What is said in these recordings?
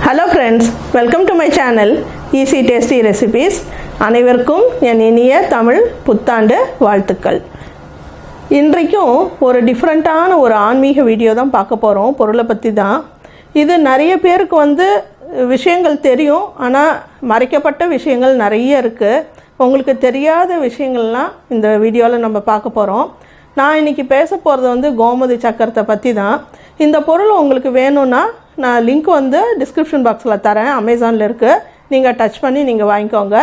Hello friends, welcome to my channel Easy Tasty Recipes. அனைவருக்கும் என் இனிய தமிழ் புத்தாண்டு வாழ்த்துக்கள். இன்றைக்கும் ஒரு டிஃப்ரெண்ட்டான ஒரு ஆன்மீக வீடியோ தான் பார்க்க போகிறோம். பொருளை பற்றி தான். இது நிறைய பேருக்கு விஷயங்கள் தெரியும், ஆனால் மறைக்கப்பட்ட விஷயங்கள் நிறைய இருக்குது. உங்களுக்கு தெரியாத விஷயங்கள்லாம் இந்த வீடியோவில் நம்ம பார்க்க போகிறோம். நான் இன்றைக்கி பேச போகிறது கோமதி சக்கரத்தை பற்றி தான். இந்த பொருள் உங்களுக்கு வேணும்னா நான் லிங்க் டிஸ்கிரிப்ஷன் பாக்ஸில் தரேன், அமேசானில் இருக்குது. நீங்கள் டச் பண்ணி நீங்கள் வாங்கிக்கோங்க.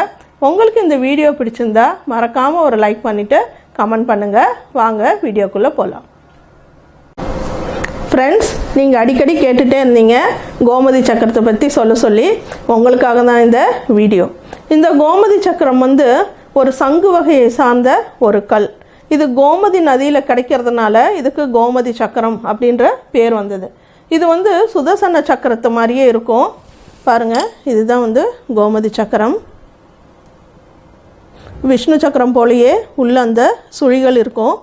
உங்களுக்கு இந்த வீடியோ பிடிச்சிருந்தா மறக்காமல் ஒரு லைக் பண்ணிவிட்டு கமெண்ட் பண்ணுங்கள். வாங்க வீடியோக்குள்ளே போகலாம். ஃப்ரெண்ட்ஸ், நீங்கள் அடிக்கடி கேட்டுகிட்டே இருந்தீங்க கோமதி சக்கரத்தை பற்றி சொல்லி. உங்களுக்காக தான் இந்த வீடியோ. இந்த கோமதி சக்கரம் ஒரு சங்கு வகையை சார்ந்த ஒரு கல். இது கோமதி நதியில் கிடைக்கிறதுனால இதுக்கு கோமதி சக்கரம் அப்படின்ற பேர் வந்தது. இது சுதர்சன சக்கரத்தை மாதிரியே இருக்கும். பாருங்கள், இதுதான் கோமதி சக்கரம். விஷ்ணு சக்கரம் போலேயே உள்ள அந்த சுழிகள் இருக்கும்.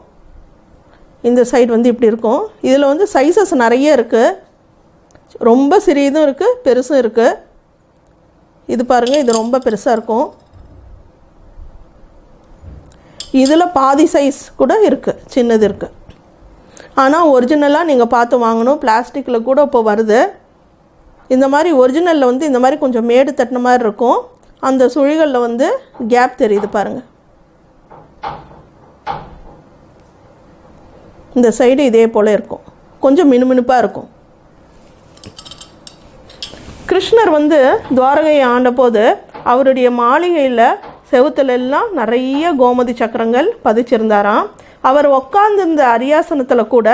இந்த சைடு இப்படி இருக்கும். இதில் சைஸஸ் நிறைய இருக்குது. ரொம்ப சிறியதும் இருக்குது, பெருசும் இருக்குது. இது பாருங்கள், இது ரொம்ப பெருசாக இருக்கும். இதில் பாதி சைஸ் கூட இருக்குது, சின்னது இருக்குது. ஆனால் ஒரிஜினலாக நீங்கள் பார்த்து வாங்கணும். பிளாஸ்டிக்கில் கூட இப்போ வருது. இந்த மாதிரி ஒரிஜினலில் இந்த மாதிரி கொஞ்சம் மேடு தட்டின மாதிரி இருக்கும். அந்த சுழிகளில் கேப் தெரியுது பாருங்கள். இந்த சைடு இதே போல் இருக்கும், கொஞ்சம் மினுமினுப்பாக இருக்கும். கிருஷ்ணர் துவாரகையை ஆண்டபோது அவருடைய மாளிகையில் செவுத்துலெல்லாம் நிறைய கோமதி சக்கரங்கள் பதிச்சிருந்தாராம். அவர் உட்காந்துருந்த அரியாசனத்தில் கூட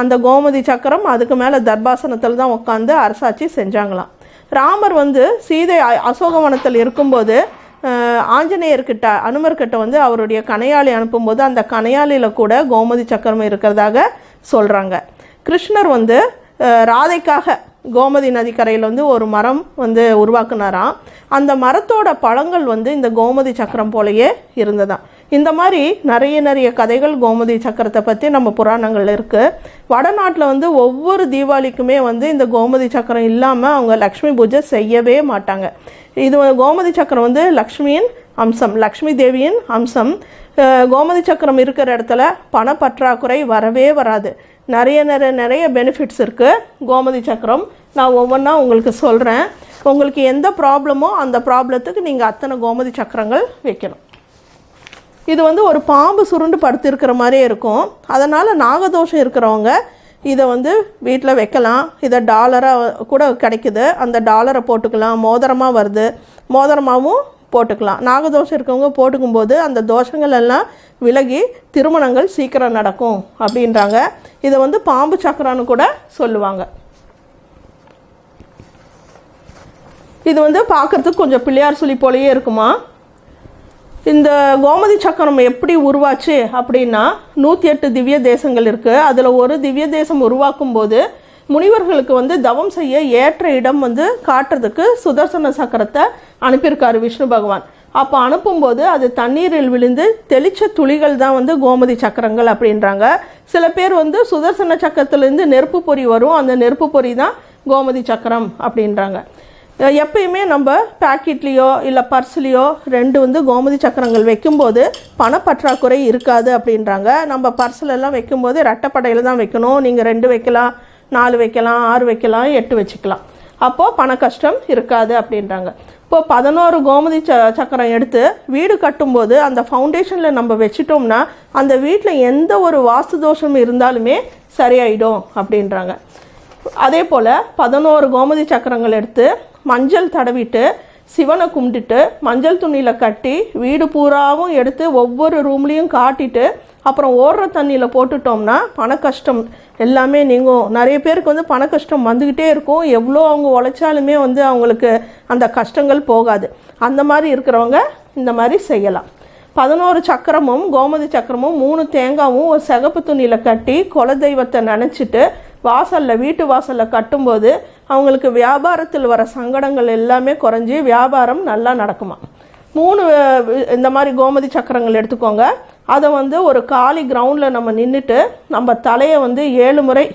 அந்த கோமதி சக்கரம், அதுக்கு மேலே தர்பாசனத்தில் தான் உட்காந்து அரசாட்சி செஞ்சாங்களாம். ராமர் சீதை அசோகவனத்தில் இருக்கும்போது ஆஞ்சநேயர்கிட்ட அனுமர்கிட்ட அவருடைய கணையாளி அனுப்பும்போது அந்த கணையாளியில் கூட கோமதி சக்கரம் இருக்கிறதாக சொல்கிறாங்க. கிருஷ்ணர் ராதைக்காக கோமதி நதிக்கரையில் ஒரு மரம் உருவாக்குனாராம். அந்த மரத்தோட பழங்கள் இந்த கோமதி சக்கரம் போலயே இருந்ததாம். இந்த மாதிரி நிறைய கதைகள் கோமதி சக்கரத்தை பற்றி நம்ம புராணங்கள் இருக்குது. வடநாட்டில் ஒவ்வொரு தீபாவளிக்குமே இந்த கோமதி சக்கரம் இல்லாமல் அவங்க லக்ஷ்மி பூஜை செய்யவே மாட்டாங்க. இது கோமதி சக்கரம் லக்ஷ்மியின் அம்சம், லக்ஷ்மி தேவியின் அம்சம். கோமதி சக்கரம் இருக்கிற இடத்துல பணப்பற்றாக்குறை வரவே வராது. நிறைய பெனிஃபிட்ஸ் இருக்குது கோமதி சக்கரம். நான் ஒவ்வொன்றா உங்களுக்கு சொல்கிறேன். உங்களுக்கு எந்த ப்ராப்ளமோ அந்த ப்ராப்ளத்துக்கு நீங்கள் அத்தனை கோமதி சக்கரங்கள் வைக்கணும். இது ஒரு பாம்பு சுருண்டு படுத்திருக்கிற மாதிரியே இருக்கும். அதனால் நாகதோஷம் இருக்கிறவங்க இதை வீட்டில் வைக்கலாம். இதை டாலராக கூட கிடைக்குது. அந்த டாலரை போட்டுக்கலாம். மோதிரமாக வருது, மோதிரமாகவும் போட்டுக்கலாம். நாகதோஷம் இருக்கவங்க போட்டுக்கும்போது அந்த தோஷங்கள் எல்லாம் விலகி திருமணங்கள் சீக்கிரம் நடக்கும் அப்படின்றாங்க. இதை பாம்பு சக்கரான்னு கூட சொல்லுவாங்க. இது பார்க்குறதுக்கு கொஞ்சம் பிள்ளையார் சுழி போலேயே இருக்குமா. இந்த கோமதி சக்கரம் எப்படி உருவாச்சு அப்படின்னா 108 திவ்ய தேசங்கள் இருக்குது. அதில் ஒரு திவ்ய தேசம் உருவாக்கும் போது முனிவர்களுக்கு தவம் செய்ய ஏற்ற இடம் காட்டுறதுக்கு சுதர்சன சக்கரத்தை அனுப்பியிருக்காரு விஷ்ணு பகவான். அப்போ அனுப்பும்போது அது தண்ணீரில் விழுந்து தெளிச்ச துளிகள் தான் கோமதி சக்கரங்கள் அப்படின்றாங்க. சில பேர் சுதர்சன சக்கரத்துலேருந்து நெருப்பு பொறி வரும், அந்த நெருப்பு பொறி தான் கோமதி சக்கரம் அப்படின்றாங்க. எப்பயுமே நம்ம பேக்கெட்லேயோ இல்லை பர்ஸ்லேயோ 2 கோமதி சக்கரங்கள் வைக்கும்போது பணப்பற்றாக்குறை இருக்காது அப்படின்றாங்க. நம்ம பர்ஸ்லெல்லாம் வைக்கும்போது ரெட்டைப்படையில் தான் வைக்கணும். நீங்கள் 2 வைக்கலாம், 4 வைக்கலாம், 6 வைக்கலாம், 8 வச்சுக்கலாம். அப்போது பண கஷ்டம் இருக்காது அப்படின்றாங்க. இப்போது 11 கோமதி சக்கரம் எடுத்து வீடு கட்டும்போது அந்த ஃபவுண்டேஷனில் நம்ம வச்சிட்டோம்னா அந்த வீட்டில் எந்த ஒரு வாஸ்து தோஷம் இருந்தாலுமே சரியாயிடும் அப்படின்றாங்க. அதே போல் 11 கோமதி சக்கரங்கள் எடுத்து மஞ்சள் தடவிட்டு சிவனை கும்பிட்டுட்டு மஞ்சள் துணியில் கட்டி வீடு பூராவும் எடுத்து ஒவ்வொரு ரூம்லேயும் காட்டிட்டு அப்புறம் ஓடுற தண்ணியில் போட்டுட்டோம்னா பண கஷ்டம் எல்லாமே நீங்கும். நிறைய பேருக்கு பண கஷ்டம் வந்துக்கிட்டே இருக்கும். எவ்வளோ அவங்க உழைச்சாலுமே அவங்களுக்கு அந்த கஷ்டங்கள் போகாது. அந்த மாதிரி இருக்கிறவங்க இந்த மாதிரி செய்யலாம். 11 சக்கரமும் கோமதி சக்கரமும் 3 தேங்காவும் ஒரு சிகப்பு துணியில் கட்டி குலதெய்வத்தை நினச்சிட்டு வாசலில் வீட்டு வாசலில் கட்டும்போது அவங்களுக்கு வியாபாரத்தில் வர சங்கடங்கள் எல்லாமே குறைஞ்சி வியாபாரம் நல்லா நடக்குமா. 3 இந்த மாதிரி கோமதி சக்கரங்கள் எடுத்துக்கோங்க. அதை ஒரு காலி கிரவுண்டில் நம்ம நின்றுட்டு நம்ம தலையை 7 முறை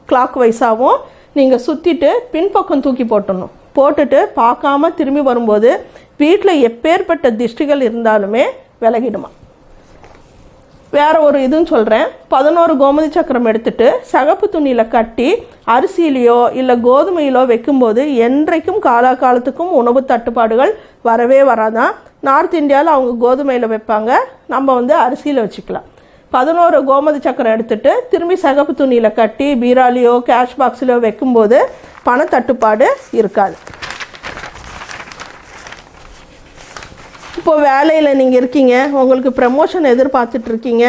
கிளாக் வைஸாகவும் நீங்கள் சுற்றிட்டு பின்பக்கம் தூக்கி போட்டுடணும். போட்டுட்டு பார்க்காம திரும்பி வரும்போது வீட்டில் எப்பேற்பட்ட திஷ்டிகள் இருந்தாலுமே விலகிடுமா. வேறு ஒரு இதுன்னு சொல்கிறேன். 11 கோமதி சக்கரம் எடுத்துகிட்டு சகப்பு துணியில் கட்டி அரிசியிலையோ இல்லை கோதுமையிலோ வைக்கும்போது என்றைக்கும் காலத்துக்கும் உணவு தட்டுப்பாடுகள் வரவே வராதான். நார்த் இந்தியாவில் அவங்க கோதுமையில் வைப்பாங்க, நம்ம அரிசியில் வச்சுக்கலாம். 11 கோமதி சக்கரம் எடுத்துகிட்டு திரும்பி சகப்பு துணியில் கட்டி பீராலியோ கேஷ் பாக்ஸ்லையோ வைக்கும்போது பணத்தட்டுப்பாடு இருக்காது. இப்போ வேலையில் நீங்கள் இருக்கீங்க, உங்களுக்கு ப்ரமோஷன் எதிர்பார்த்துட்ருக்கீங்க,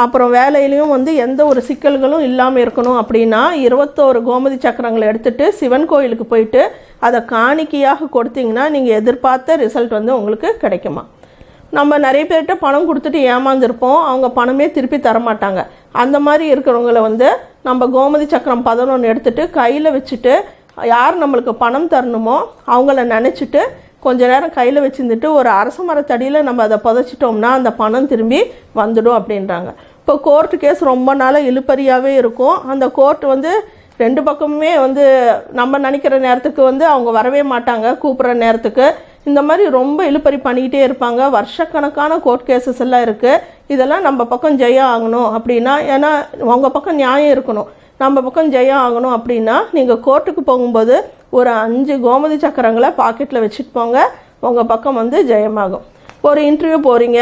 அப்புறம் வேலையிலையும் எந்த ஒரு சிக்கல்களும் இல்லாமல் இருக்கணும் அப்படின்னா 21 கோமதி சக்கரங்களை எடுத்துகிட்டு சிவன் கோயிலுக்கு போயிட்டு அதை காணிக்கையாக கொடுத்தீங்கன்னா நீங்கள் எதிர்பார்த்த ரிசல்ட் உங்களுக்கு கிடைக்குமா. நம்ம நிறைய பேர்கிட்ட பணம் கொடுத்துட்டு ஏமாந்துருப்போம், அவங்க பணமே திருப்பி தரமாட்டாங்க. அந்த மாதிரி இருக்கிறவங்கள நம்ம கோமதி சக்கரம் 11 எடுத்துகிட்டு கையில் வச்சுட்டு யார் நம்மளுக்கு பணம் தரணுமோ அவங்கள நினச்சிட்டு கொஞ்ச நேரம் கையில் வச்சுருந்துட்டு ஒரு அரச மரத்தடியில் நம்ம அதை புதைச்சிட்டோம்னா அந்த பணம் திரும்பி வந்துடும் அப்படின்றாங்க. இப்போ கோர்ட்டு கேஸ் ரொம்ப நாளாக இழுப்பறியாகவே இருக்கும். அந்த கோர்ட் ரெண்டு பக்கமுமே நம்ம நினைக்கிற நேரத்துக்கு அவங்க வரவே மாட்டாங்க, கூப்பிட்ற நேரத்துக்கு. இந்த மாதிரி ரொம்ப இழுப்பறி பண்ணிக்கிட்டே இருப்பாங்க. வருஷக்கணக்கான கோர்ட் கேசஸ் எல்லாம் இருக்குது. இதெல்லாம் நம்ம பக்கம் ஜெயம் ஆகணும் அப்படின்னா, ஏன்னா உங்கள் பக்கம் நியாயம் இருக்கணும், நம்ம பக்கம் ஜெயம் ஆகணும் அப்படின்னா நீங்கள் கோர்ட்டுக்கு போகும்போது ஒரு 5 கோமதி சக்கரங்களை பாக்கெட்டில் வச்சுட்டு போங்க, உங்கள் பக்கம் ஜெயமாகும். ஒரு இன்டர்வியூ போகிறீங்க,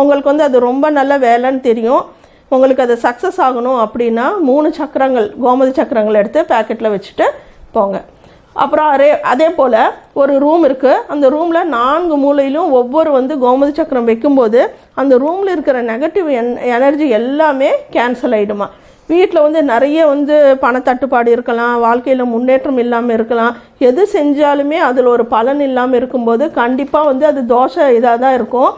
உங்களுக்கு அது ரொம்ப நல்ல வேலைன்னு தெரியும், உங்களுக்கு அது சக்ஸஸ் ஆகணும் அப்படின்னா 3 சக்கரங்கள் கோமதி சக்கரங்களை எடுத்து பேக்கெட்டில் வச்சுட்டு போங்க. அப்புறம் அதே போல் ஒரு ரூம் இருக்குது, அந்த ரூமில் 4 மூலையிலும் ஒவ்வொரு கோமதி சக்கரம் வைக்கும்போது அந்த ரூமில் இருக்கிற நெகட்டிவ் எனர்ஜி எல்லாமே கேன்சல் ஆகிடுமா. வீட்டில் நிறைய பணத்தட்டுப்பாடு இருக்கலாம், வாழ்க்கையில் முன்னேற்றம் இல்லாமல் இருக்கலாம், எது செஞ்சாலுமே அதில் ஒரு பலன் இல்லாமல் இருக்கும்போது கண்டிப்பாக அது தோஷ இதாக தான் இருக்கும்.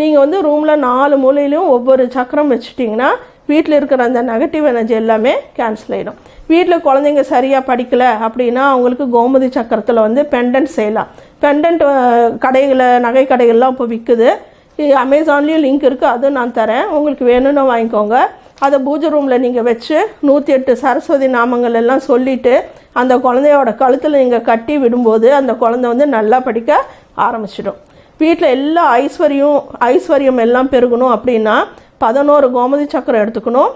நீங்கள் ரூமில் 4 மூலையிலும் ஒவ்வொரு சக்கரம் வச்சுட்டிங்கன்னா வீட்டில் இருக்கிற அந்த நெகட்டிவ் எனர்ஜி எல்லாமே கேன்சல் ஆகிடும். வீட்டில் குழந்தைங்க சரியாக படிக்கலை அப்படின்னா அவங்களுக்கு கோமதி சக்கரத்தில் பெண்டன்ட் செய்யலாம். பெண்டன்ட் கடைகளை நகை கடைகள்லாம் இப்போ விற்குது, அமேசான்லேயும் லிங்க் இருக்குது, அதுவும் நான் தரேன், உங்களுக்கு வேணும்னு வாங்கிக்கோங்க. அதை பூஜை ரூமில் நீங்கள் வச்சு 108 சரஸ்வதி நாமங்கள் எல்லாம் சொல்லிவிட்டு அந்த குழந்தையோட கழுத்தில் நீங்கள் கட்டி விடும்போது அந்த குழந்தை நல்லா படிக்க ஆரம்பிச்சிடும். வீட்டில் எல்லா ஐஸ்வர்யம் எல்லாம் பெருகணும் அப்படின்னா 11 கோமதி சக்கரம் எடுத்துக்கணும்,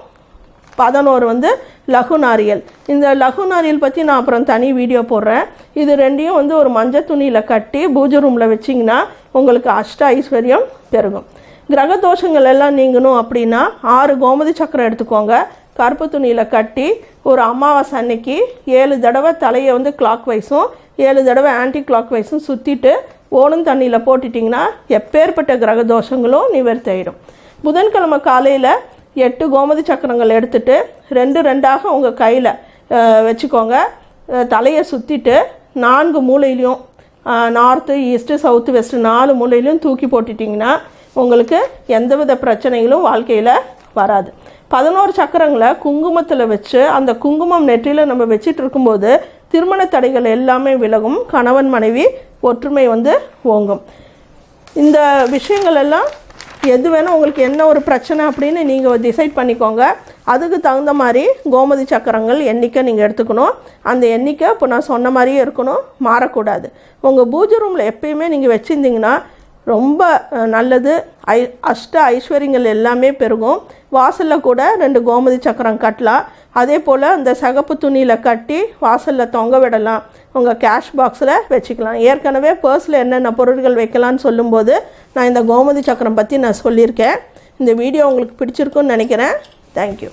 11 லகு நாரியல். இந்த லகு நாரியல் பற்றி நான் அப்புறம் தனி வீடியோ போடுறேன். இது ரெண்டையும் ஒரு மஞ்சள் துணியில் கட்டி பூஜை ரூமில் வச்சிங்கன்னா உங்களுக்கு அஷ்ட ஐஸ்வர்யம் பெருகும். கிரக தோஷங்கள் எல்லாம் நீங்கணும் அப்படின்னா 6 கோமதி சக்கரம் எடுத்துக்கோங்க, கருப்பு துணியில் கட்டி ஒரு அமாவாசை அன்னைக்கு 7 தடவை தலையை கிளாக் வைஸும் 7 தடவை ஆன்டி கிளாக் வைஸும் சுற்றிட்டு ஓடும் தண்ணியில் போட்டுட்டிங்கன்னா எப்பேற்பட்ட கிரக தோஷங்களும் நிவர்த்தி ஆகிடும். புதன்கிழமை காலையில் 8 கோமதி சக்கரங்கள் எடுத்துகிட்டு 2 உங்கள் கையில் வச்சுக்கோங்க. தலையை சுற்றிட்டு 4 மூலையிலையும் நார்த்து ஈஸ்ட்டு சவுத்து வெஸ்ட்டு 4 மூலையிலையும் தூக்கி போட்டுட்டிங்கன்னா உங்களுக்கு எந்தவித பிரச்சனைகளும் வாழ்க்கையில் வராது. 11 சக்கரங்களை குங்குமத்தில் வச்சு அந்த குங்குமம் நெற்றியில் நம்ம வச்சிட்டு இருக்கும்போது திருமண தடைகள் எல்லாமே விலகும், கணவன் மனைவி ஒற்றுமை ஓங்கும். இந்த விஷயங்கள் எல்லாம் எது வேணும் உங்களுக்கு என்ன ஒரு பிரச்சனை அப்படின்னு நீங்கள் டிசைட் பண்ணிக்கோங்க. அதுக்கு தகுந்த மாதிரி கோமதி சக்கரங்கள் எண்ணிக்கை நீங்கள் எடுத்துக்கணும். அந்த எண்ணிக்கை இப்போ நான் சொன்ன மாதிரியே இருக்கணும், மாறக்கூடாது. உங்கள் பூஜை ரூமில் எப்பயுமே நீங்கள் வச்சுருந்தீங்கன்னா ரொம்ப நல்லது. அஷ்ட ஐஸ்வர்யங்கள் எல்லாமே பெருகும். வாசலில் கூட 2 கோமதி சக்கரம் கட்டலாம். அதே போல் அந்த சகப்பு துணியில் கட்டி வாசலில் தொங்க விடலாம், உங்கள் கேஷ் பாக்ஸில் வச்சுக்கலாம். ஏற்கனவே பர்ஸில் என்னென்ன பொருட்கள் வைக்கலான்னு சொல்லும்போது நான் இந்த கோமதி சக்கரம் பற்றி நான் சொல்லியிருக்கேன். இந்த வீடியோ உங்களுக்கு பிடிச்சிருக்குன்னு நினைக்கிறேன். தேங்க்யூ.